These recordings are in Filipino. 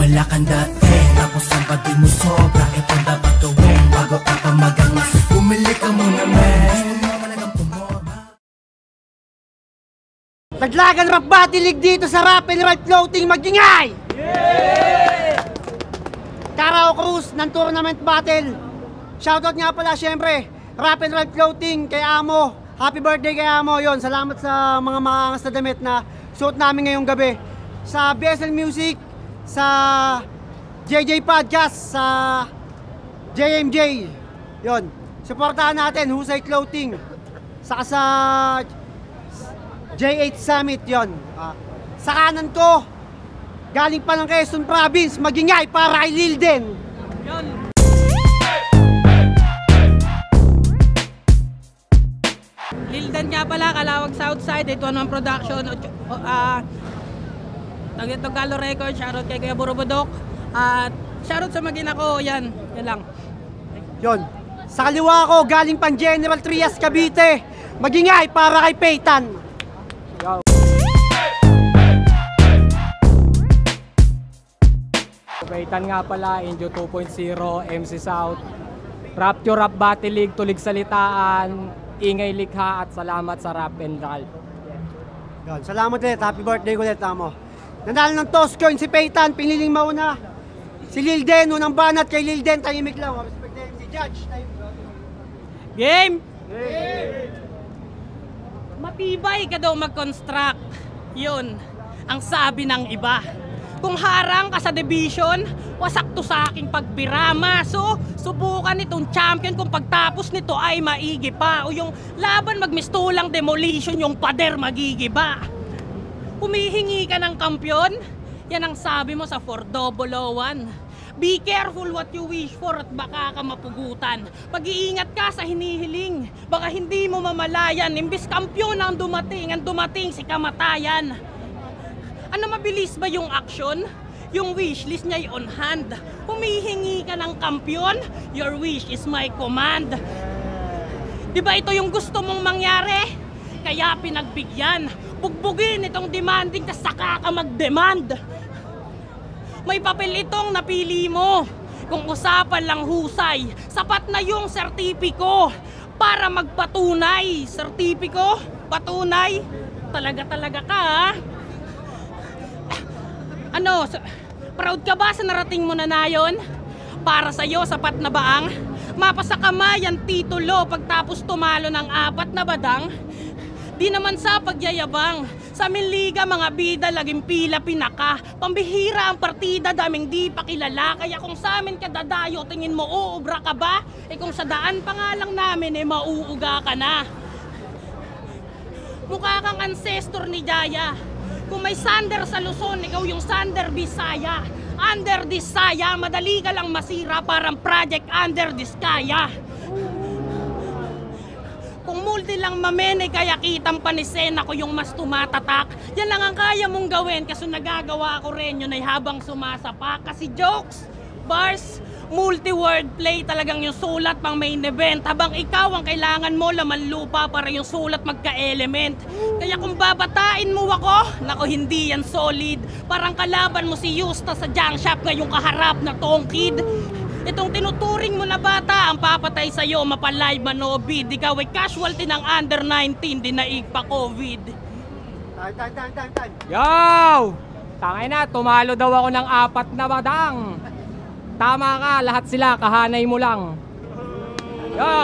wala kang dating. Tapos ang pati mo sobra, ito dapat gawin. Bago ka pa magangas, bumili ka muna men. Taglagan Rap Battle League dito sa Rap and Roll Clothing, magingay! Carao Cruz ng Tournament Battle. Shoutout nga pala syempre, Rap and Roll Clothing kay Amo. Happy birthday kay Amo. Yon, salamat sa mga makangas na damit na suot namin ngayong gabi. Sa BSL Music, sa JJ Podcast, sa JMJ. Yon, supportahan natin Husay Clothing. Saka sa J8 Summit, yon. Sa kanan ko, galing pa ng Quezon Province, magingay para kay Lilden. Yon. Lilden nga pala, Calawag Southside, 811 Production, Tagalo Record, shoutout kay Kuya Burubudok, at shoutout sa magina ko, yan lang. Yon. Sa kaliwa ko, galing pang General Trias Cavite, magingay para kay Peytan. Peytan nga pala, Indio 2.0, MC South, Rapture Rap Battle League, Tulig Salitaan, Ingay Likha, at salamat sa Rap and Roll. Yon, salamat ulit, happy birthday ulit, Amo. Nanalo ng toss coin si Peytan, piniling mauna. Si Lilden, unang banat kay Lilden, tahimik lang. Respect na si Judge. Game! Matibay ka daw mag-construct. Yun, ang sabi ng iba. Kung harang ka sa division, wasak to sa aking pagbirama. So, subukan itong champion kung pagtapos nito ay maigi pa. O yung laban magmistulang demolition, yung pader magigiba. Humihingi ka ng kampyon? Yan ang sabi mo sa 4001. Be careful what you wish for at baka ka mapugutan. Pag-iingat ka sa hinihiling, baka hindi mo mamalayan. Imbis kampyon ang dumating si kamatayan. Ano mabilis ba yung action? Yung wishlist niya'y on hand. Humihingi ka ng kampyon, your wish is my command. Diba ito yung gusto mong mangyari? Kaya pinagbigyan, bugbugin itong demanding, tas saka ka mag-demand. May papel itong napili mo. Kung usapan lang husay, sapat na yung sertipiko para magpatunay. Sertipiko? Patunay? Talaga ka ha? Ano, proud ka ba sa narating mo na nayon? Para sa'yo, sapat na ba ang mapasa kamay ang titulo pagtapos tumalo ng 4 na badang? Di naman sa pagyayabang, sa Minliga mga bida laging pila pinaka. Pambihira ang partida, daming di pa kilala. Kaya kung sa amin ka dadayo, tingin mo uubra ka ba? Eh kung sa daan pa nga lang namin, eh mauuga ka na. Mukha kang ancestor ni Jaya. Kung may Sander sa Luzon, ikaw yung Sander Bisaya. Under this saya, madali ka lang masira, parang project under this kaya. Kung multi lang mamene, kaya kitang panisen ako yung mas tumatatak. Yan lang ang kaya mong gawin, kasi nagagawa ko rin yun ay habang sumasapak. Kasi jokes, bars, multi-wordplay talagang yung sulat pang main event. Habang ikaw ang kailangan mo, laman lupa para yung sulat magka-element. Kaya kung babatain mo ako, nako hindi yan solid. Parang kalaban mo si Yusta sa junk shop ngayong kaharap na tongkid. Itong tinuturing mo na bata ang papatay sa'yo, mapalive manobid. Ikaw ay casualty ng under 19, dinaig pa COVID. Time. Yo! Tangay na, tumalo daw ako ng 4 na badang. Tama ka, lahat sila, kahanay mo lang. Yo!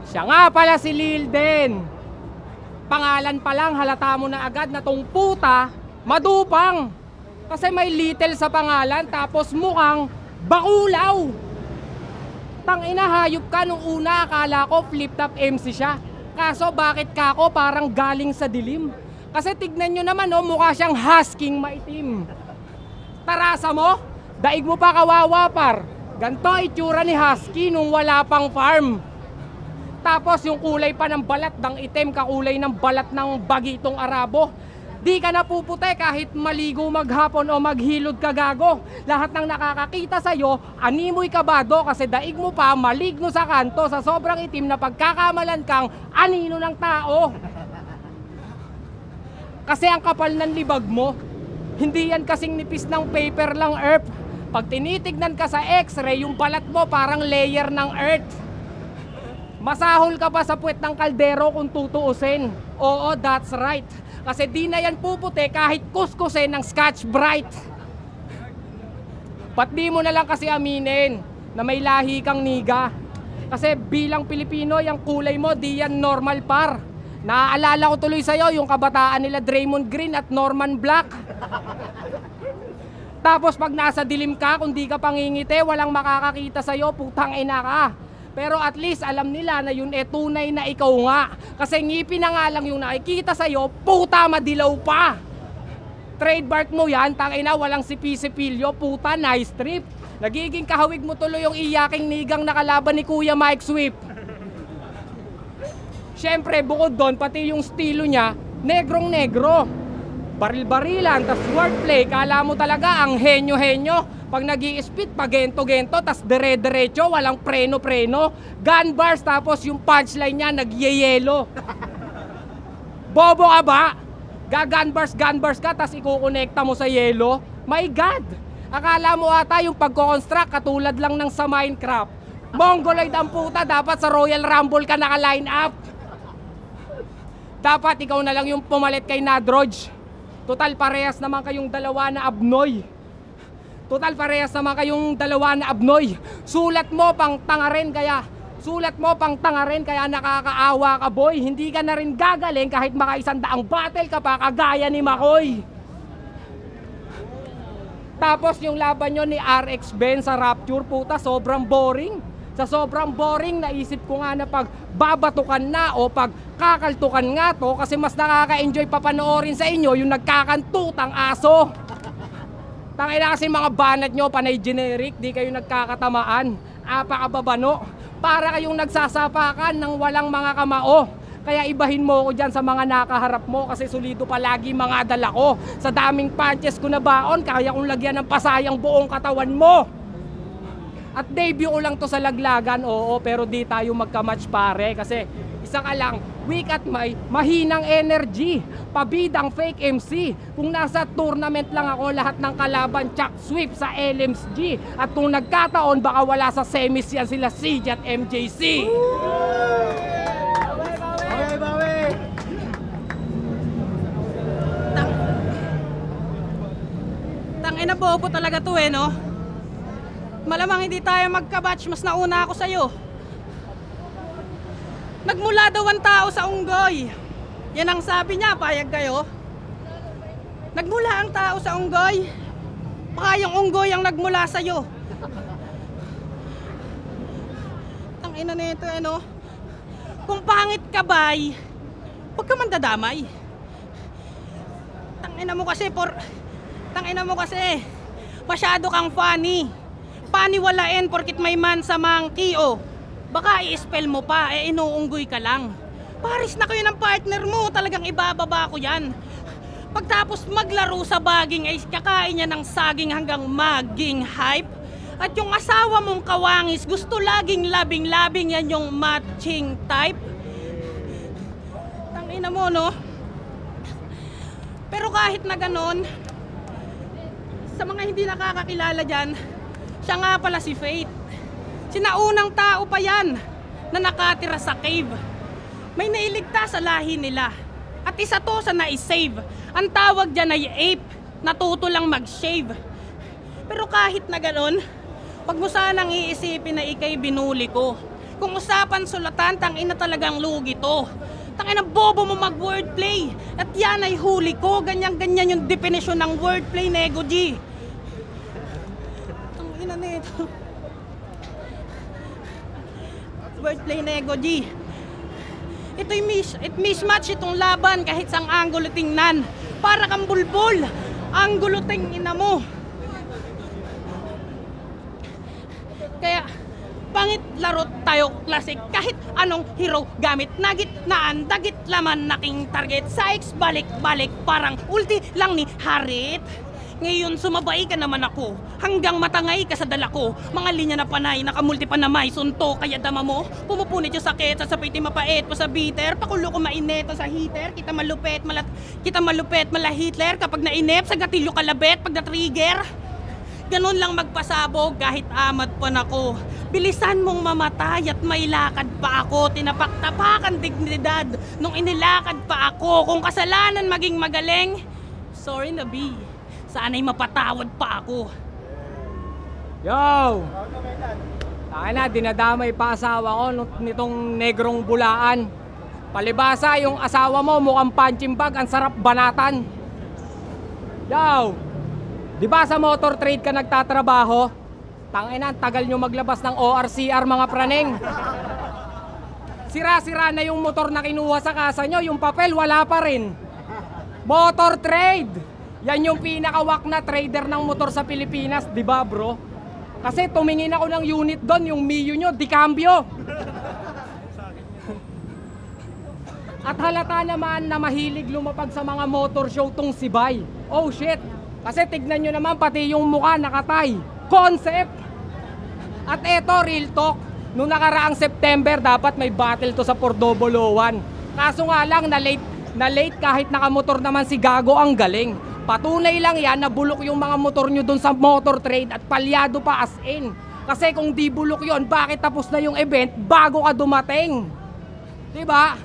Siya nga pala si Lilden. Pangalan pa lang, halata mo na agad na tong puta, madupang. Kasi may little sa pangalan, tapos mukhang bakulaw. Tangina, hayop ka nung una, akala ko flip-top MC siya. Kaso bakit ka ako parang galing sa dilim? Kasi tignan nyo naman, oh, mukha siyang husking maitim. Tarasa mo? Daig mo pa kawawa par. Ganto itsura ni Husky nung wala pang farm. Tapos yung kulay pa ng balat ng itim, kakulay ng balat ng bagitong Arabo. Di ka napuputi kahit maligo maghapon o maghilod ka gago. Lahat ng nakakakita sa'yo, animoy kabado kasi daig mo pa maligno sa kanto sa sobrang itim na pagkakamalan kang anino ng tao. Kasi ang kapal ng libag mo, Hindi yan kasing nipis ng paper lang, Earth. Pag tinitignan ka sa X-ray, yung balat mo parang layer ng Earth. Masahol ka pa sa puwet ng kaldero kung tutuusin. Oo, that's right. Kasi di na yan puputi kahit kuskusin ng Scotch Brite. Ba't di mo na lang kasi aminin na may lahi kang niga? Kasi bilang Pilipino, yung kulay mo, di yan normal par. Naaalala ko tuloy sa'yo yung kabataan nila Draymond Green at Norman Black. Tapos pag nasa dilim ka, kung di ka pangingiti, walang makakakita sa'yo, putang ina ka. Pero at least alam nila na yun tunay na ikaw nga. Kasi ngipin na nga lang yung nakikita sa'yo, puta madilaw pa. Trademark mo yan, tangina, walang sipi-sipilyo, puta, nice trip. Nagiging kahawig mo tuloy yung iyaking nigang nakalaban ni Kuya Mike Swift. Siyempre, bukod doon, pati yung estilo niya, negrong-negro. Baril-barilan, tas wordplay, kala mo talaga ang henyo-henyo. Pag nag-i-spit, pagento-gento, tas dire-diretso, walang preno-preno. Gun bars, tapos yung punchline niya, nagyeyelo. Bobo ka ba? Gun bars ka, tas ikukonekta mo sa yelo? My God! Akala mo ata yung pagko-construct katulad lang ng sa Minecraft. Mongoloid ang puta, dapat sa Royal Rumble ka naka-line up. Dapat ikaw na lang yung pumalit kay Nadroj. Total parehas naman kayong dalawa na abnoy. Sulat mo pang tanga rin kaya nakakaawa ka, boy. Hindi ka na rin gagaling kahit maka 100 battle ka pa kagaya ni Makoy. Tapos yung laban nyo ni RX Ben sa Rapture, puta, sobrang boring. Sa sobrang boring, naisip ko nga na pag babatukan na o pag kakaltukan nga to, kasi mas nakaka-enjoy papanoorin sa inyo yung nagkakantutang aso. Tangina kasi mga banat nyo, panay generic, di kayo nagkakatamaan. Apakababano. Para kayong nagsasapakan ng walang mga kamao. Kaya ibahin mo ko dyan sa mga nakaharap mo kasi solido palagi mga dala ko. Sa daming punches ko na baon, kaya kong lagyan ng pasayang buong katawan mo. At debut ko lang to sa laglagan, oo, pero di tayo magka-match pare kasi isa ka lang, weak at may mahinang energy, pabidang fake MC. Kung nasa tournament lang ako, lahat ng kalaban Chuck Swift sa LMSG. At kung nagkataon, baka wala sa semis yan sila CJ at MJC. Tangina bobo talaga to no? Malamang hindi tayo magka-batch, mas nauna ako sa'yo. Nagmula daw ang tao sa unggoy. Yan ang sabi niya, payag kayo? Nagmula ang tao sa unggoy. Baka yung unggoy ang nagmula sa'yo. Tangina nito no? Kung pangit ka bay, huwag ka man dadamay. Tangina mo kasi, masyado kang funny. Paniwalain porkit may man sa monkey baka i-spell mo pa, inuunggoy ka lang. Paris na kayo ng partner mo, talagang ibababa ko yan. Pagtapos maglaro sa baging ay kakain niya ng saging hanggang maging hype. At yung asawa mong kawangis, gusto laging labing-labing, yan yung matching type. Tangina mo no? Pero kahit na ganon, sa mga hindi nakakakilala dyan, siya nga pala si Faith. Sinaunang tao pa yan na nakatira sa cave. May nailigtas sa lahi nila. At isa to sa na-save. Ang tawag dyan ay ape. Natuto lang mag-shave. Pero kahit na ganon, wag mo sanang iisipin na ikay binuli ko. Kung usapan sulatan, tangina talagang lugi to. Tangina bobo mo mag-wordplay. At yan ay huli ko. Ganyan-ganyan yung definisyon ng wordplay, Nego G. Tangina nito. Wordplay, Nego G. Ito'y mismatch itong laban kahit sang anggulo tingnan. Para kang bulbul. Anggulo tingin mo. Kaya pangit laro tayo classic kahit anong hero gamit nagit naan dagit laman naking target sa X balik-balik parang ulti lang ni Harit. Ngayon sumabay ka naman ako, hanggang matangay ka sa dala ko. Mga linya na panay, nakamulti pa na may sunto. Kaya dama mo, pumupunit yung sakit. Sa piti mapait pa sa bitter, pakulo ko mainit sa heater. Kita malupet, mala Hitler. Kapag nainip, sa gatilyo kalabet. Pag na-trigger, ganun lang magpasabog kahit amat pa nako. Bilisan mong mamatay at may lakad pa ako. Tinapaktapakan dignidad nung inilakad pa ako. Kung kasalanan maging magaling, sorry na B, sana'y mapatawad pa ako. Yo! Taka na, dinadamay pa asawa ko nitong negrong bulaan. Palibasa, yung asawa mo mukhang punching bag, ang sarap banatan. Yo! Di ba sa motor trade ka nagtatrabaho? Tangina, tagal nyo maglabas ng ORCR mga praneng. Sira-sira na yung motor na kinuha sa kasa nyo, yung papel wala pa rin. Motor trade! Yan yung pinakawak na trader ng motor sa Pilipinas, di ba bro? Kasi tumingin ako ng unit doon, yung Mio nyo, di cambio. At halata naman na mahilig lumapag sa mga motor show tong si Bay. Oh shit! Kasi tignan nyo naman, pati yung mukha nakatay. Concept! At eto, real talk. Noong nakaraang September, dapat may battle to sa Pordoboloan. Kaso nga lang, na late kahit nakamotor naman si Gago ang galing. Patunay lang yan na bulok yung mga motor nyo dun sa motor trade at palyado pa as in. Kasi kung di bulok yon, bakit tapos na yung event bago ka dumating? Diba?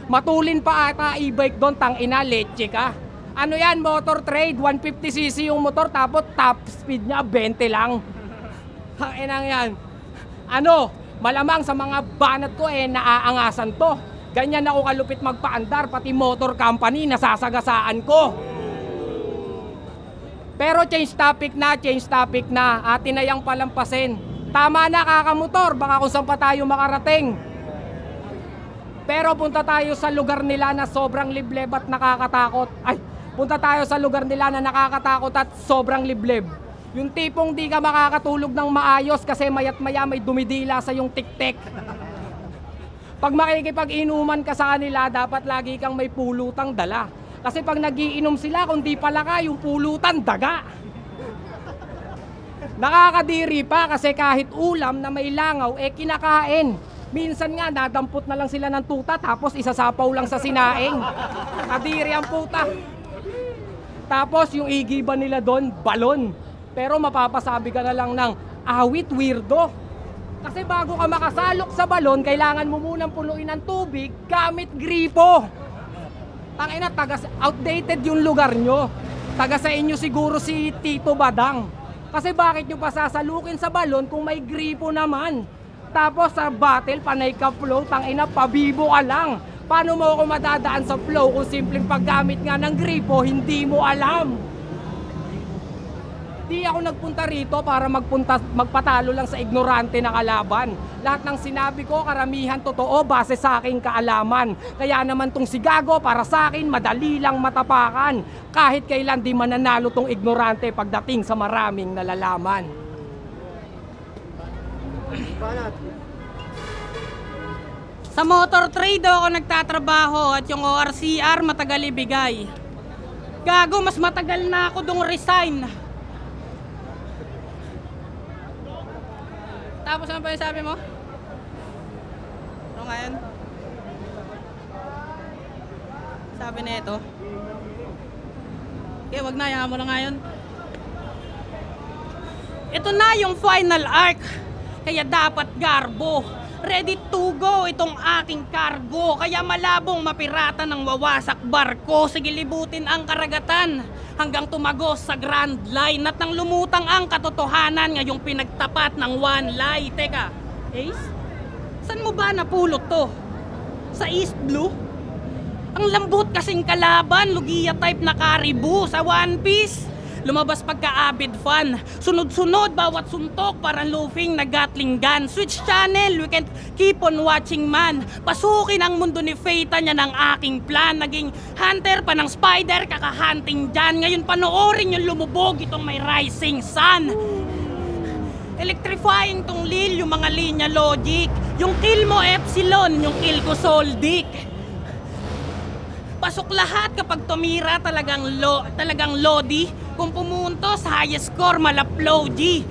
Matulin pa ata e-bike doon, tangina, leche ka. Ano yan, motor trade, 150cc yung motor tapos top speed niya 20 lang. Tanginang yan. Ano, malamang sa mga banat ko naaangasan to. Ganyan ako kalupit magpaandar, pati motor company nasasagasaan ko. Pero change topic na, atin na yang palampasin. Tama na kakamotor, baka kung saan pa tayo makarating. Pero punta tayo sa lugar nila na sobrang libleb at nakakatakot. Punta tayo sa lugar nila na nakakatakot at sobrang libleb. Yung tipong di ka makakatulog ng maayos kasi mayat maya may dumidila sa yung tik-tik. Pag makikipag-inuman ka sa kanila, dapat lagi kang may pulutang dala. Kasi pag nagiinom sila, kung di pala ka, yung pulutan, daga. Nakakadiri pa kasi kahit ulam na may langaw, kinakain. Minsan nga, nadampot na lang sila ng tuta tapos isasapaw lang sa sinaing. Kadiri ang puta. Tapos yung igiba nila doon, balon. Pero mapapasabi ka na lang ng awit weirdo. Kasi bago ka makasalok sa balon, kailangan mo munang punuin ng tubig gamit gripo. Tangina, outdated yung lugar nyo. Taga sa inyo siguro si Tito Badang. Kasi bakit nyo pa sasalukin sa balon kung may gripo naman? Tapos sa battle, panay ka flow, tangina, pabibo ka lang. Paano mo ako madadaan sa flow kung simpleng paggamit nga ng gripo, hindi mo alam? Di ako nagpunta rito para magpatalo lang sa ignorante na kalaban. Lahat ng sinabi ko, karamihan totoo base sa aking kaalaman. Kaya naman tong si Gago, para sa akin, madali lang matapakan. Kahit kailan di mananalo tong ignorante pagdating sa maraming nalalaman. Sa motor trade ako nagtatrabaho at yung ORCR matagal ibigay. Gago, mas matagal na ako dong resign. Tapos ano pa yung sabi mo? Ano ngayon? Sabi na ito. Okay, wag na, yaman mo na ngayon. Ito na yung final arc. Kaya dapat garbo. Ready to go itong aking cargo. Kaya malabong mapirata ng wawasak barko. Sige, libutin ang karagatan hanggang tumagos sa Grand Line. At nang lumutang ang katotohanan ngayong pinagtapat ng one lie. Teka, Ace? Saan mo ba napulot to? Sa East Blue? Ang lambot kasing kalaban, Lugia type na Caribou sa One Piece. Lumabas pagka-avid fan. Sunod-sunod bawat suntok parang loafing na Gatling gun. Switch channel, we can keep on watching man. Pasukin ang mundo ni Fate niya ng aking plan. Naging hunter pa ng spider, kakahunting dyan. Ngayon panoorin yung lumubog itong may rising sun. Electrifying tong lil, yung mga linya logic. Yung kill mo epsilon, yung kill ko soldic. Pasok lahat kapag tumira, talagang lodi. Kung pumuntos, highest score, malaplow, G.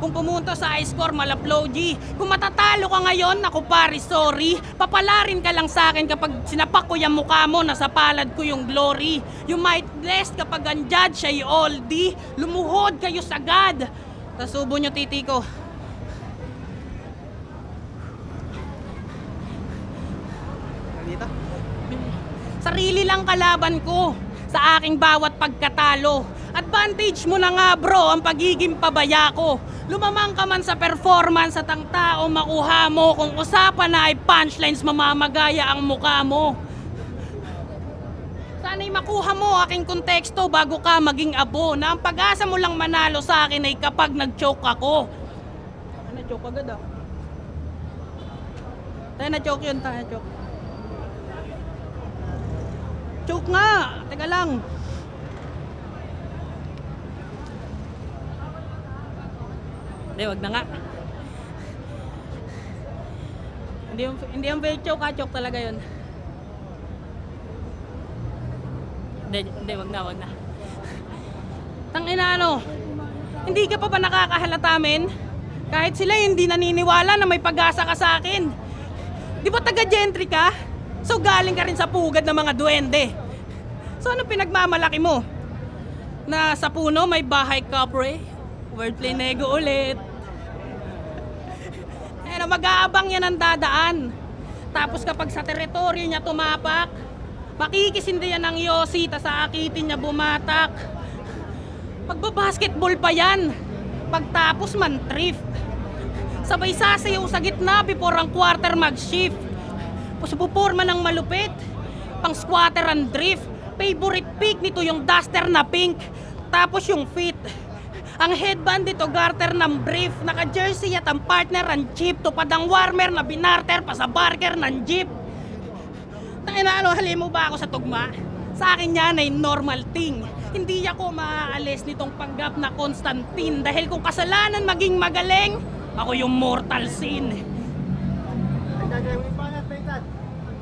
Kung pumuntos sa high score, malaplow, G. Kung matatalo ka ngayon, ako pare, sorry. Papalarin ka lang sa akin kapag sinapak ko yung mukha mo, nasa palad ko yung glory. You might bless kapag ang judge ay oldie. Lumuhod kayo sagad. Tas subo nyo titi ko. Dito? Sarili lang kalaban ko sa aking bawat pagkatalo. Advantage mo na nga bro ang pagiging pabaya ko. Lumamang ka man sa performance at ang tao makuha mo. Kung usapan na ay punchlines, mamamagaya ang mukha mo. Sana'y makuha mo aking konteksto bago ka maging abo. Na ang pag-asa mo lang manalo sa akin ay kapag nag-choke ako. Na-choke agad ah. Tayo na-choke yun, tayo na-choke. Choke nga! Teka lang. Hindi, wag na nga. Hindi yung fake choke, choke talaga yun. Hindi, wag na. Tangina ano, hindi ka pa ba nakakahalata men? Kahit sila hindi naniniwala na may pag-asa ka sa akin. Di ba taga-gentry ka? So galing ka rin sa pugad ng mga duwende. So ano pinagmamalaki mo? Na sa puno may bahay ka pre? Wordplay nego ulit. Ano, mag-aabang yan ang dadaan. Tapos kapag sa teritoryo niya tumapak, makikisindi yan ng yosi, tas aakitin niya bumatak. Magbabasketball pa yan. Pagtapos man thrift. Sabay sasayaw sa gitna before ang quarter mag-shift. Pupuporma ng malupit, pang squatter and drift. Favorite pick nito yung duster na pink. Tapos yung fit. Ang headband dito garter ng brief. Naka-jersey at ang partner ang cheap. Tupad ang warmer na binarter pa sa barker ng jeep. Tangina ano, halin mo ba ako sa tugma? Sa akin yan ay normal thing. Hindi ako maaalis nitong panggap na Constantine. Dahil kung kasalanan maging magaling, ako yung mortal sin.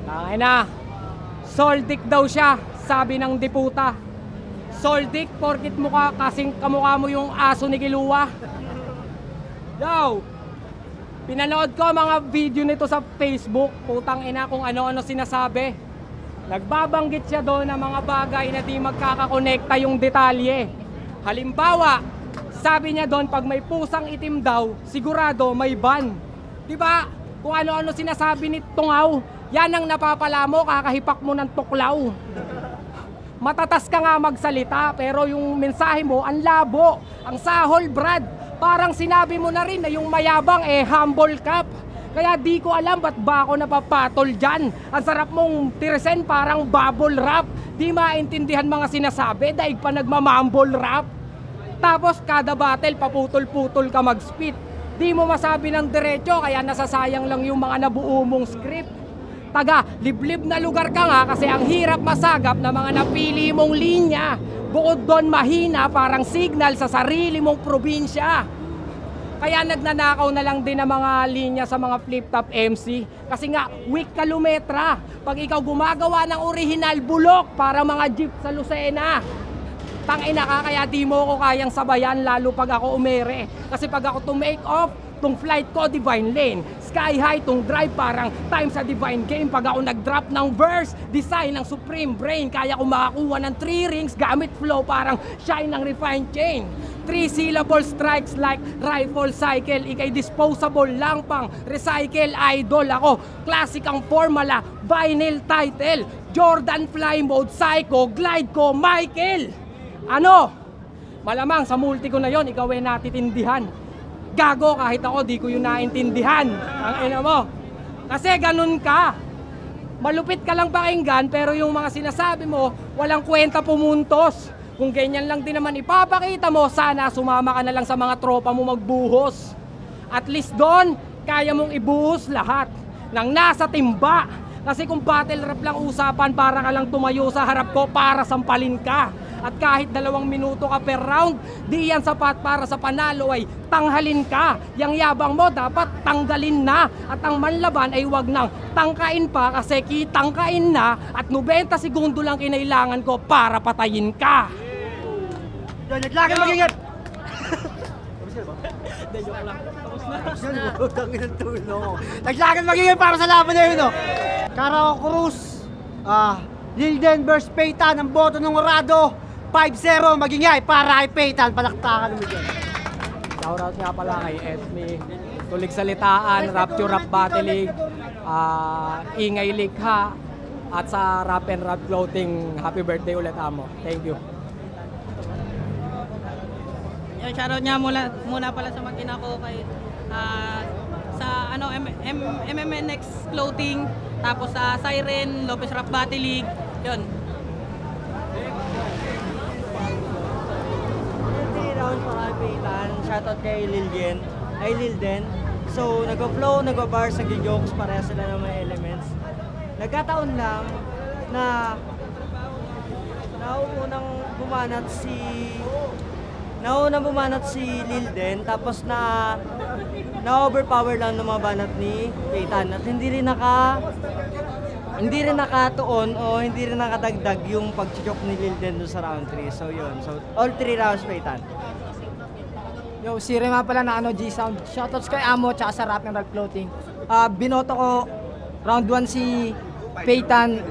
Tangay na. Soldik daw siya, sabi ng diputa. Soldik, porkit mukha kasing kamukha mo yung aso ni Kilua. Yo! Pinanood ko mga video nito sa Facebook. Putang ina kung ano-ano sinasabi. Nagbabanggit siya doon ng mga bagay na di magkakakonekta yung detalye. Halimbawa, sabi niya doon pag may pusang itim daw, sigurado may ban. Diba? Kung ano-ano sinasabi ni Tungaw, yan ang napapala mo, kakahipak mo ng tuklaw. Matatas ka nga magsalita, pero yung mensahe mo, ang labo, ang sahol, Brad. Parang sinabi mo na rin na yung mayabang humble cap. Kaya di ko alam ba't ba ako napapatol dyan. Ang sarap mong tiresen parang bubble wrap. Di maintindihan mga sinasabi, daig pa nagmamumble rap. Tapos kada battle, paputol-putol ka mag-spit. Di mo masabi ng diretso, kaya nasasayang lang yung mga nabuo mong script. Taga, liblib na lugar ka nga kasi ang hirap masagap na mga napili mong linya. Bukod doon mahina parang signal sa sarili mong probinsya. Kaya nagnanakaw na lang din ang mga linya sa mga flip-top MC. Kasi nga, weak kilometra. Pag ikaw gumagawa ng original bulok para mga jeep sa Lucena. Tangina ka, kaya di mo ko kayang sabayan lalo pag ako umere. Kasi pag ako to make off, tong flight ko divine lane. Sky high tong drive parang time sa divine game. Pag ako nag-drop ng verse, design ng supreme brain. Kaya ko makakuha ng 3 rings gamit flow parang shine ng refined chain. 3 syllable strikes like rifle cycle. Ikay disposable lang pang recycle idol. Ako classic ang formula, vinyl title, Jordan fly mode, psycho, glide ko, Michael. Ano? Malamang sa multi ko na yon, ikaw ay natitindihan. Gago, kahit ako di ko yun naintindihan. Ang ina mo. Kasi ganun ka. Malupit ka lang pakinggan pero yung mga sinasabi mo walang kwenta pumuntos. Kung ganyan lang din naman ipapakita mo, sana sumama ka na lang sa mga tropa mo magbuhos. At least doon, kaya mong ibuhos lahat ng nasa timba. Kasi kung battle rap lang usapan, para ka lang tumayo sa harap ko para sampalin ka. At kahit 2 minuto ka per round, di yan sapat para sa panalo ay tanghalin ka. Yang yabang mo dapat tanggalin na. At ang manlaban ay wag nang tangkain pa kasi kitangkain na. At 90 segundo lang kinailangan ko para patayin ka. Yun, naglagan mag-ingat! Naglagan mag-ingat para sa laban na yun, no? Carao Cruz, Lilden vs. Peytan, ang boto ng Orado, 5-0, magingay para kay Peytan, palaktakan mo dyan. Shoutout nga pala kay Esme, Tulig Salitaan, Rapture Rap Battle League, Ingay Likha, at sa Rap and Rap Clothing. Happy birthday ulit, Amo. Thank you. Yung shoutout niya muna pala sa makina ko kay sa MMNX Clothing, tapos sa Siren, Lopez Rap Battle League, yun. 3 rounds para kay Peytan. Shoutout kay Lilden. So, nag-flow, nag-bars, nag-jokes, pareha sila ng mga elements. Nagkataon lang na naunang bumanat si Lilden, tapos na-overpower lang ng mga banat ni Peytan at hindi rin nakatuon o hindi rin nakadagdag yung pag-joke ni Lilden doon sa round 3. So yun, so all 3 rounds Peytan. Yo, si Rema pala na G-Sound. Shoutouts kay Amo tsaka sa Rap and Rap Clothing. Binoto ko round 1 si Peytan.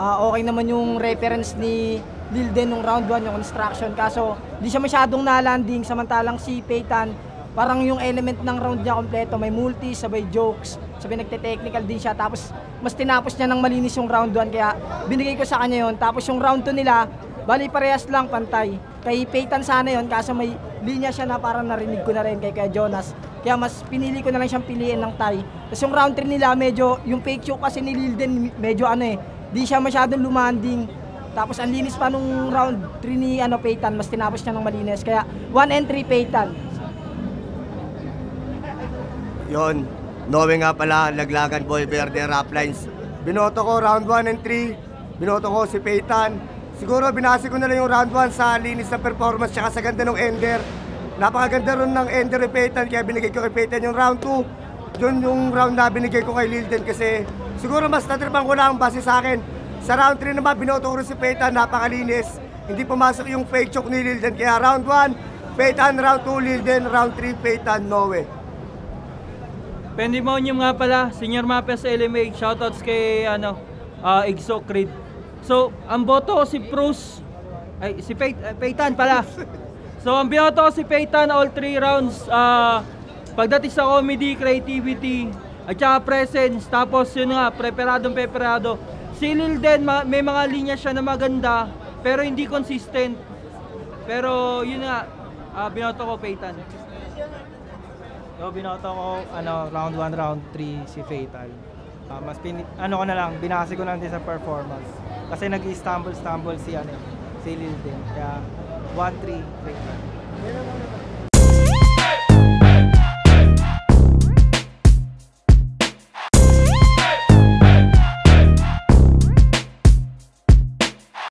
Okay naman yung reference ni Lilden nung round 1, yung construction. Kaso, di siya masyadong na-landing. Samantalang si Peytan, parang yung element ng round niya kompleto. May multi, sabay jokes, sabay nagte-technical din siya. Tapos, mas tinapos niya ng malinis yung round 1. Kaya, binigay ko sa kanya yun. Tapos, yung round 2 nila, bali parehas lang, pantay. Kay Peytan sana yun, kaso may linya siya na parang narinig ko na rin kay Jonas. Kaya mas pinili ko na lang siyang piliin ng tie. Tapos yung round 3 nila, medyo, yung fake choke kasi ni Lilden, medyo di siya masyadong lumanding. Tapos ang linis pa nung round 3 ni Peytan, mas tinapos niya ng malinis. Kaya 1 and 3 Peytan. Yon, Noe nga pala, Laglagan, Boy Verde, Rap Lines. Binoto ko round 1 and 3. Binoto ko si Peytan. Siguro binasi ko na lang yung round 1 sa linis na performance tsaka sa ganda ng ender. Napakaganda ron ng ender ni Peytan, kaya binigay ko kay Peytan yung round 2. Yun yung round na binigay ko kay Lilden kasi siguro mas natripan ko lang base sa akin. Sa round 3 naman, binoto ko rin si Peytan, napakalinis. Hindi pumasok yung fake choke ni Lilden. Kaya round 1, Peytan, round 2, Lilden, round 3, Peytan, Noe. Pandemonium nga pala, Senior Mapes LMA, shoutouts kay Exo Creed. So, ang boto ko si Bruce, Peytan pala. So, ang binoto ko si Peytan all 3 rounds. Pagdating sa comedy, creativity, at saka presence, tapos yun nga, preparado. Si Lilden, may mga linya siya na maganda, pero hindi consistent. Pero yun nga, binoto ko Peytan. So, binoto ko round 1, round 3 si Peytan. Mas binasi ko lang din sa performance. Kasi nag-stumble si Lilden. Kaya 1-3 Peytan.